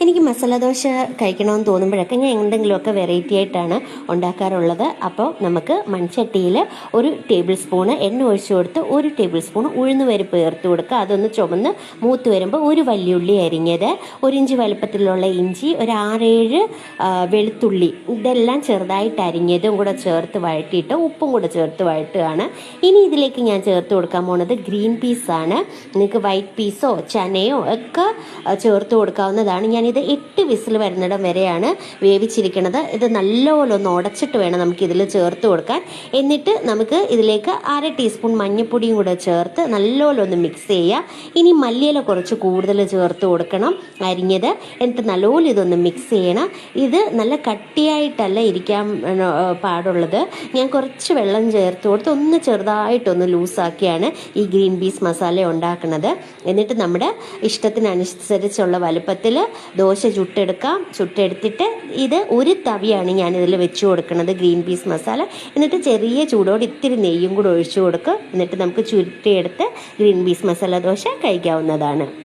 എനിക്ക് മസാല ദോശ കഴിക്കണമെന്ന് തോന്നുമ്പോഴൊക്കെ ഞാൻ എന്തെങ്കിലുമൊക്കെ വെറൈറ്റി ആയിട്ടാണ് ഉണ്ടാക്കാറുള്ളത്. അപ്പോൾ നമുക്ക് മൺചട്ടിയിൽ 1 ടേബിൾ സ്പൂണ് എണ്ണ ഒഴിച്ചു കൊടുത്ത് 1 ടേബിൾ സ്പൂൺ ഉഴുന്ന് പരിപ്പ് ചേർത്ത് കൊടുക്കുക. അതൊന്ന് ചുമന്ന് മൂത്ത് വരുമ്പോൾ ഒരു വലിയുള്ളി അരിഞ്ഞത്, 1 ഇഞ്ച് വലുപ്പത്തിലുള്ള ഇഞ്ചി, ഒരു 6-7 വെളുത്തുള്ളി, ഇതെല്ലാം ചെറുതായിട്ട് അരിഞ്ഞതും കൂടെ ചേർത്ത് വഴറ്റിയിട്ട് ഉപ്പും കൂടെ ചേർത്ത് വഴട്ടുകയാണ്. ഇനി ഇതിലേക്ക് ഞാൻ ചേർത്ത് കൊടുക്കാൻ പോകുന്നത് ഗ്രീൻ പീസാണ്. നിങ്ങൾക്ക് വൈറ്റ് പീസോ ചനയോ ഒക്കെ ചേർത്ത് കൊടുക്കാവുന്നതാണ്. ഞാനിത് 8 വിസിൽ വരുന്നിടം വരെയാണ് വേവിച്ചിരിക്കുന്നത്. ഇത് നല്ലപോലെ ഒന്ന് ഉടച്ചിട്ട് വേണം നമുക്കിതിൽ ചേർത്ത് കൊടുക്കാൻ. എന്നിട്ട് നമുക്ക് ഇതിലേക്ക് 1/2 ടീസ്പൂൺ മഞ്ഞൾപ്പൊടിയും കൂടെ ചേർത്ത് നല്ലപോലെ ഒന്ന് മിക്സ് ചെയ്യുക. ഇനി മല്ലിയില കുറച്ച് കൂടുതൽ ചേർത്ത് കൊടുക്കണം അരിഞ്ഞത്. എന്നിട്ട് നല്ലപോലെ ഇതൊന്ന് മിക്സ് ചെയ്യണം. ഇത് നല്ല കട്ടിയായിട്ടല്ല ഇരിക്കാൻ പാടുള്ളത്. ഞാൻ കുറച്ച് വെള്ളം ചേർത്ത് കൊടുത്ത് ഒന്ന് ചെറുതായിട്ടൊന്ന് ലൂസാക്കിയാണ് ഈ ഗ്രീൻ പീസ് മസാല ഉണ്ടാക്കുന്നത്. എന്നിട്ട് നമ്മുടെ ഇഷ്ടത്തിനനുസരിച്ചുള്ള വലുപ്പത്തിൽ ദോശ ചുട്ടെടുത്തിട്ട് ഇത് ഒരു തവിയാണ് ഞാനിതിൽ വെച്ച് കൊടുക്കുന്നത് ഗ്രീൻ പീസ് മസാല. എന്നിട്ട് ചെറിയ ചൂടോടെ ഇത്തിരി നെയ്യും കൂടെ ഒഴിച്ചു കൊടുക്കുക. എന്നിട്ട് നമുക്ക് ചുരുട്ടിയെടുത്ത് ഗ്രീൻ പീസ് മസാല ദോശ കഴിക്കാവുന്നതാണ്.